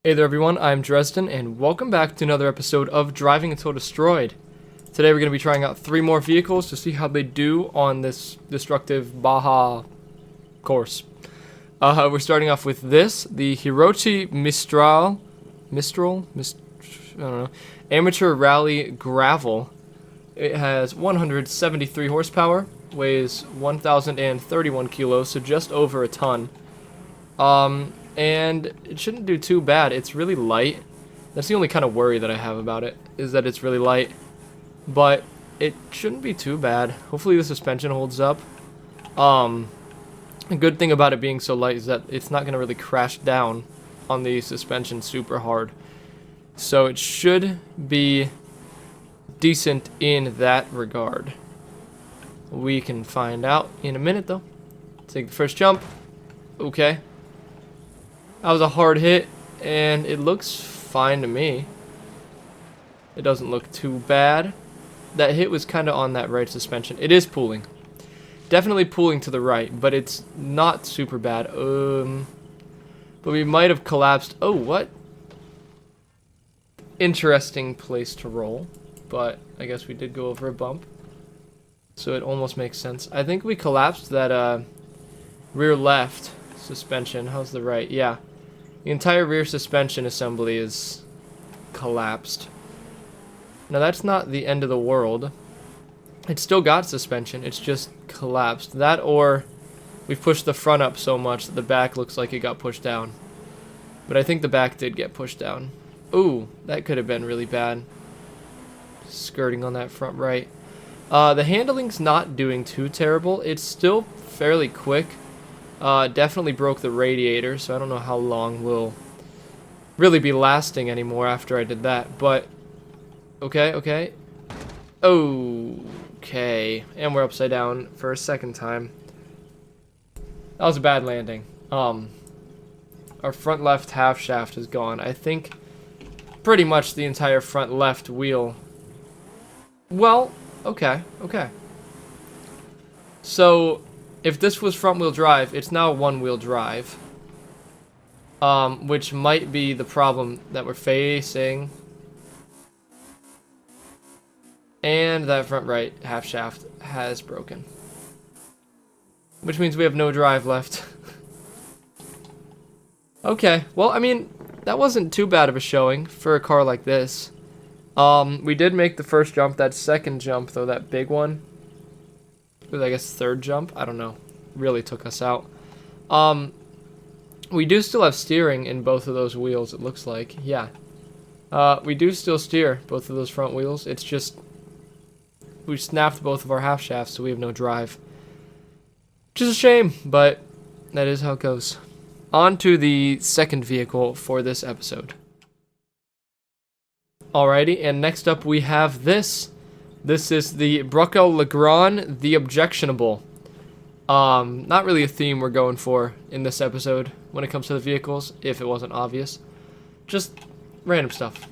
Hey there everyone, I'm Dresden, and welcome back to another episode of Driving Until Destroyed. Today we're going to be trying out 3 more vehicles to see how they do on this destructive Baja course. We're starting off with this, the Hiroi Mistr I don't know, Amateur Rally Gravel. It has 173 horsepower, weighs 1,031 kilos, so just over a ton. And it shouldn't do too bad. It's really light. That's the only kind of worry that I have about it, is that it's really light. But it shouldn't be too bad. Hopefully the suspension holds up. A good thing about it being so light is that it's not going to really crash down on the suspension super hard. So it should be decent in that regard. We can find out in a minute though. Take the first jump. Okay. That was a hard hit, and it looks fine to me. It doesn't look too bad. That hit was kind of on that right suspension. It is pulling. Definitely pulling to the right, but it's not super bad. But we might have collapsed. Oh, what? Interesting place to roll, but I guess we did go over a bump. So it almost makes sense. I think we collapsed that rear left suspension. How's the right? Yeah. The entire rear suspension assembly is collapsed. Now that's not the end of the world. It's still got suspension. It's just collapsed. That, or we've pushed the front up so much that the back looks like it got pushed down. But I think the back did get pushed down. Ooh, that could have been really bad. Skirting on that front right. The handling's not doing too terrible. It's still fairly quick. Definitely broke the radiator, so I don't know how long we'll really be lasting anymore after I did that, but okay. Okay, and we're upside down for a second time. That was a bad landing. Our front left half shaft is gone. I think pretty much the entire front left wheel. Well, okay. So if this was front-wheel drive, it's now one-wheel drive, which might be the problem that we're facing. And that front right half shaft has broken, which means we have no drive left. Okay, well, I mean, that wasn't too bad of a showing for a car like this. We did make the first jump. That second jump, though, that big one, was, I guess, third jump, I don't know, really took us out. We do still have steering in both of those wheels, it looks like. Yeah, we do still steer both of those front wheels. It's just we snapped both of our half shafts, so we have no drive, which is a shame, but that is how it goes. On to the second vehicle for this episode. Alrighty, and next up we have this. This is the Brel Lron, the Objectionable. Not really a theme we're going for in this episode when it comes to the vehicles, if it wasn't obvious. Just random stuff.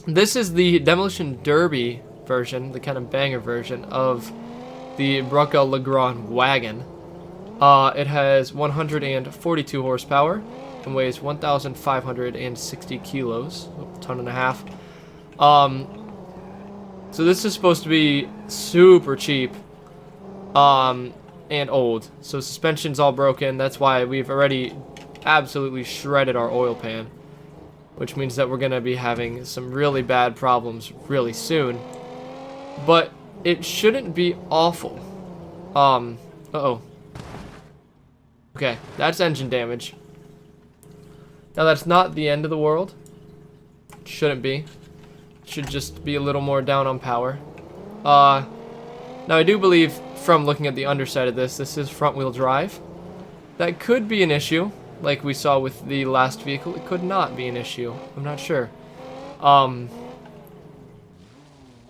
This is the Demolition Derby version, the kind of banger version of the Brel Lron wagon. It has 142 horsepower and weighs 1,560 kilos, a ton and a half. So this is supposed to be super cheap, and old. So suspension's all broken. That's why we've already absolutely shredded our oil pan, which means that we're going to be having some really bad problems really soon. But it shouldn't be awful. Uh-oh. Okay, that's engine damage. Now that's not the end of the world. It shouldn't be. Should just be a little more down on power. Now I do believe from looking at the underside of this is front wheel drive. That could be an issue, like we saw with the last vehicle. It could not be an issue. I'm not sure.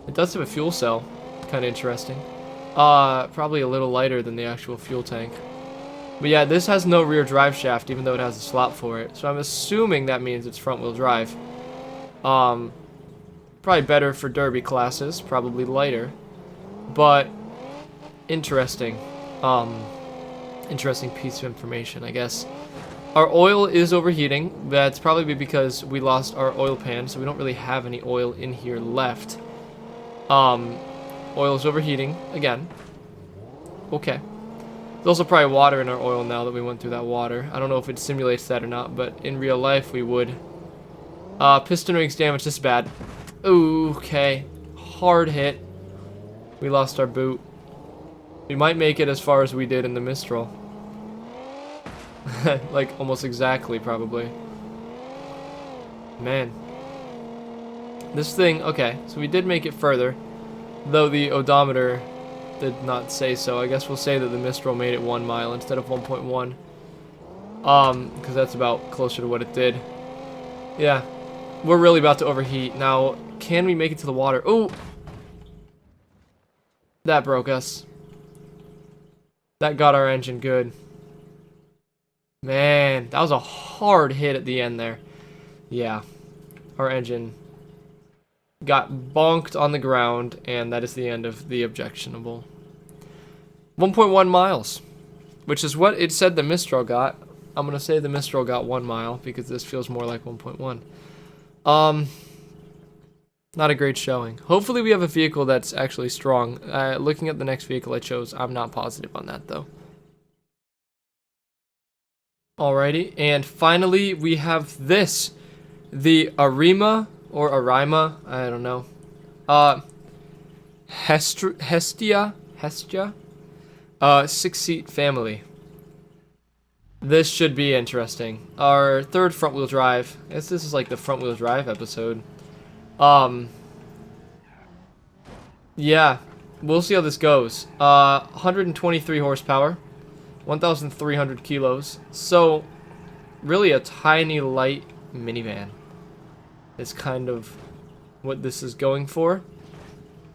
It does have a fuel cell, kind of interesting. Probably a little lighter than the actual fuel tank. But yeah, this has no rear drive shaft, even though it has a slot for it. So I'm assuming that means it's front wheel drive. Probably better for derby classes, probably lighter, but interesting. Interesting piece of information, I guess. Our oil is overheating. That's probably because we lost our oil pan, so we don't really have any oil in here left. Oil is overheating again. Okay. There's also probably water in our oil now that we went through that water. I don't know if it simulates that or not, but in real life we would. Piston rings damage. This is bad. Ooh, okay. Hard hit. We lost our boot. We might make it as far as we did in the Mistral. Like, almost exactly, probably. Man. This thing, okay, so we did make it further. Though the odometer did not say so. I guess we'll say that the Mistral made it 1 mile instead of 1.1. Because that's about closer to what it did. Yeah. We're really about to overheat. Now, can we make it to the water? Ooh! That broke us. That got our engine good. Man, that was a hard hit at the end there. Yeah. Our engine got bonked on the ground, and that is the end of the objectionable. 1.1 miles, which is what it said the Mistral got. I'm going to say the Mistral got 1 mile, because this feels more like 1.1. Not a great showing. Hopefully we have a vehicle that's actually strong. Looking at the next vehicle I chose, I'm not positive on that, though. Alrighty, and finally we have this. The Arima, or Arima, I don't know. Hestia? 6-seat family. This should be interesting. Our third front-wheel drive. I guess this is like the front-wheel drive episode. Yeah, we'll see how this goes. 123 horsepower, 1,300 kilos. So, really a tiny, light minivan is kind of what this is going for.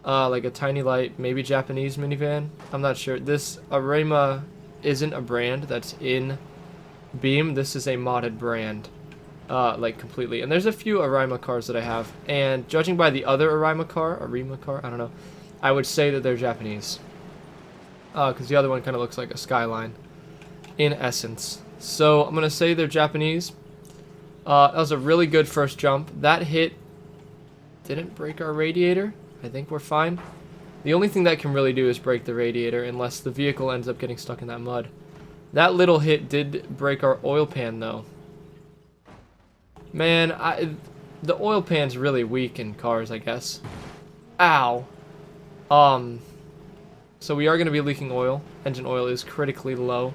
Like a tiny, light, maybe Japanese minivan. I'm not sure. This Arima isn't a brand that's in Beam. This is a modded brand. Like completely. And there's a few Arima cars that I have. And judging by the other Arima car, I don't know. I would say that they're Japanese. Because the other one kind of looks like a Skyline. In essence. So, I'm going to say they're Japanese. That was a really good first jump. That hit didn't break our radiator. I think we're fine. The only thing that can really do is break the radiator unless the vehicle ends up getting stuck in that mud. That little hit did break our oil pan, though. Man, the oil pan's really weak in cars, I guess. Ow. So we are going to be leaking oil. Engine oil is critically low.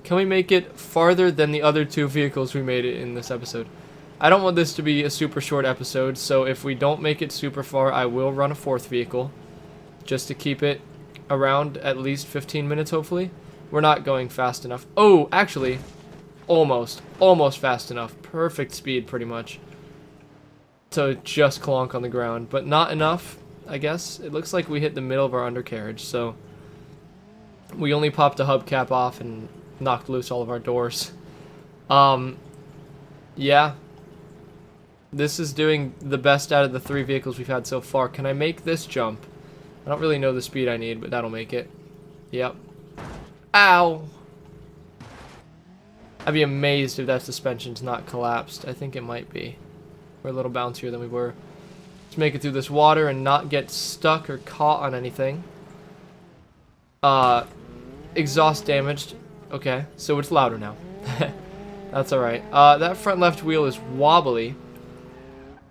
Can we make it farther than the other two vehicles we made it in this episode? I don't want this to be a super short episode, so if we don't make it super far, I will run a fourth vehicle. Just to keep it around at least 15 minutes, hopefully. We're not going fast enough. Oh, actually, almost fast enough. Perfect speed, pretty much, to just clonk on the ground, but not enough, I guess. It looks like we hit the middle of our undercarriage, so we only popped a hubcap off and knocked loose all of our doors. Yeah. This is doing the best out of the 3 vehicles we've had so far. Can I make this jump? I don't really know the speed I need, but that'll make it. Yep. Ow! I'd be amazed if that suspension's not collapsed. I think it might be. We're a little bouncier than we were. Let's make it through this water and not get stuck or caught on anything. Exhaust damaged. Okay, so it's louder now. That's alright. That front left wheel is wobbly.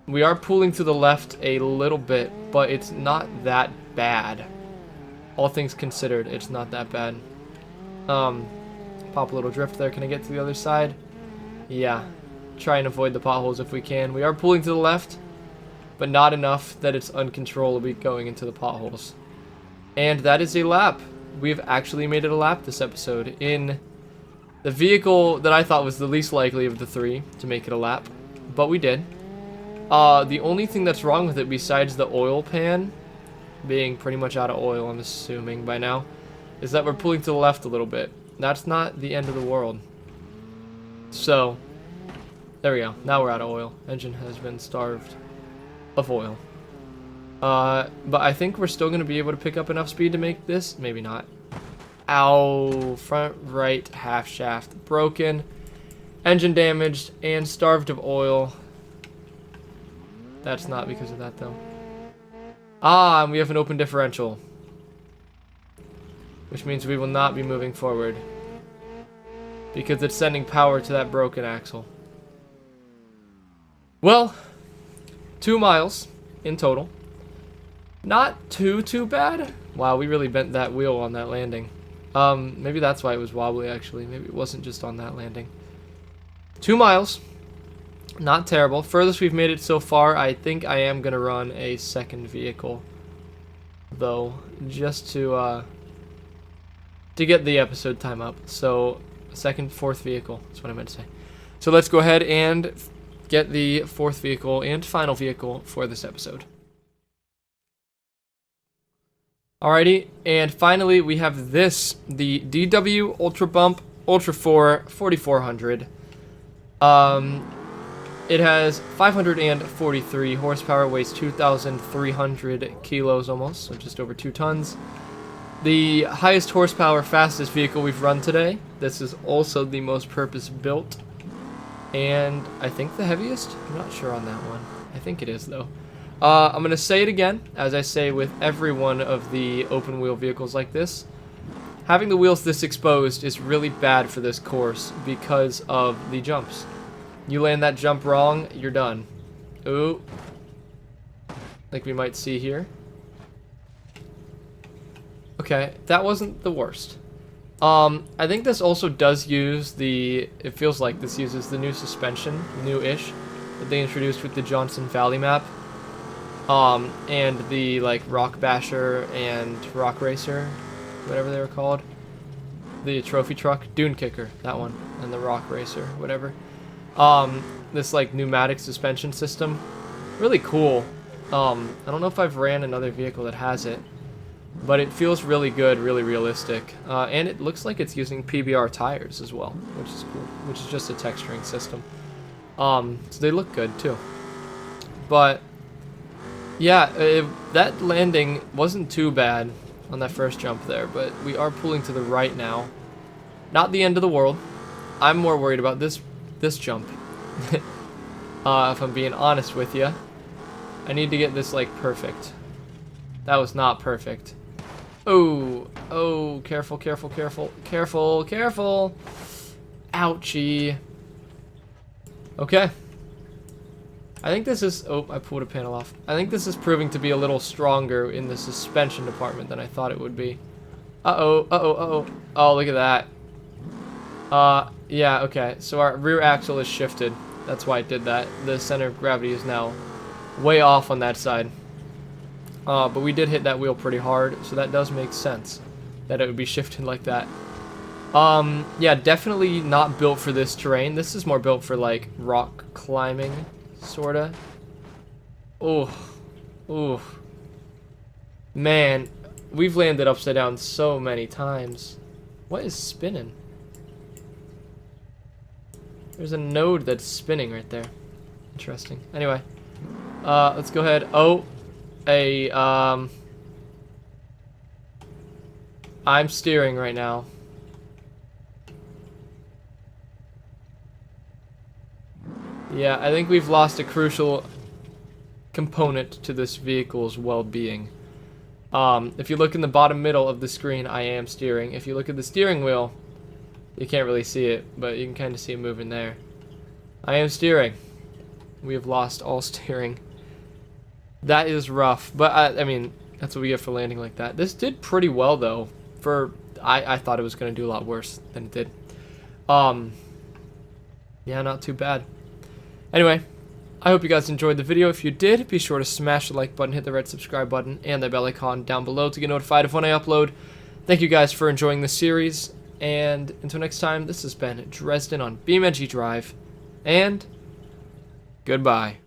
We are pulling to the left a little bit, but it's not that bad. All things considered, it's not that bad. Pop a little drift there. Can I get to the other side? Yeah. Try and avoid the potholes if we can. We are pulling to the left, but not enough that it's uncontrollably going into the potholes. And that is a lap. We've actually made it a lap this episode in the vehicle that I thought was the least likely of the 3 to make it a lap, but we did. The only thing that's wrong with it besides the oil pan being pretty much out of oil, I'm assuming by now, is that we're pulling to the left a little bit. That's not the end of the world. So, there we go. Now we're out of oil. Engine has been starved of oil. But I think we're still going to be able to pick up enough speed to make this. Maybe not. Ow. Front right half shaft broken. Engine damaged and starved of oil. That's not because of that, though. Ah, and we have an open differential. Which means we will not be moving forward. Because it's sending power to that broken axle. Well, 2 miles in total. Not too bad. Wow, we really bent that wheel on that landing. Maybe that's why it was wobbly, actually. Maybe it wasn't just on that landing. 2 miles. Not terrible. Furthest we've made it so far, I think I am going to run a second vehicle. Though, just to get the episode time up. So, fourth vehicle. That's what I meant to say. So let's go ahead and get the fourth vehicle and final vehicle for this episode. Alrighty, and finally we have this, the DW Ultra Bump Ultra 4 4400. It has 543 horsepower, weighs 2,300 kilos almost, so just over 2 tons. The highest horsepower, fastest vehicle we've run today. This is also the most purpose-built, and I think the heaviest? I'm not sure on that one. I think it is, though. I'm going to say it again, as I say with every one of the open-wheel vehicles like this. Having the wheels this exposed is really bad for this course because of the jumps. You land that jump wrong, you're done. Ooh. Like we might see here. Okay, that wasn't the worst. I think this also does use the... It feels like this uses the new suspension, new-ish, that they introduced with the Johnson Valley map. And the, like, Rock Basher and Rock Racer, whatever they were called. The trophy truck, Dune Kicker, that one, and the Rock Racer, whatever. This, like, pneumatic suspension system, really cool. I don't know if I've ran another vehicle that has it, but it feels really good, really realistic. And it looks like it's using PBR tires as well, which is cool, which is just a texturing system. So they look good, too. But... yeah, that landing wasn't too bad on that first jump there, but we are pulling to the right now. Not the end of the world. I'm more worried about this jump. If I'm being honest with you. I need to get this, like, perfect. That was not perfect. Oh, oh, careful, careful, careful, careful, careful. Ouchie. Okay. I think this is... oh, I pulled a panel off. I think this is proving to be a little stronger in the suspension department than I thought it would be. Uh-oh, uh-oh, uh-oh. Oh, look at that. Yeah, okay. So our rear axle is shifted. That's why it did that. The center of gravity is now way off on that side. But we did hit that wheel pretty hard, so that does make sense that it would be shifted like that. Yeah, definitely not built for this terrain. This is more built for, like, rock climbing. Sorta. Oh. Oh. Man. We've landed upside down so many times. What is spinning? There's a node that's spinning right there. Interesting. Anyway. Let's go ahead. Oh. I'm steering right now. Yeah, I think we've lost a crucial component to this vehicle's well-being. If you look in the bottom middle of the screen, I am steering. If you look at the steering wheel, you can't really see it, but you can kind of see it moving there. I am steering. We have lost all steering. That is rough, but I mean, that's what we get for landing like that. This did pretty well, though. I thought it was going to do a lot worse than it did. Yeah, not too bad. Anyway, I hope you guys enjoyed the video. If you did, be sure to smash the like button, hit the red subscribe button, and the bell icon down below to get notified of when I upload. Thank you guys for enjoying this series, and until next time, this has been Dresden on beamng.drive, and goodbye.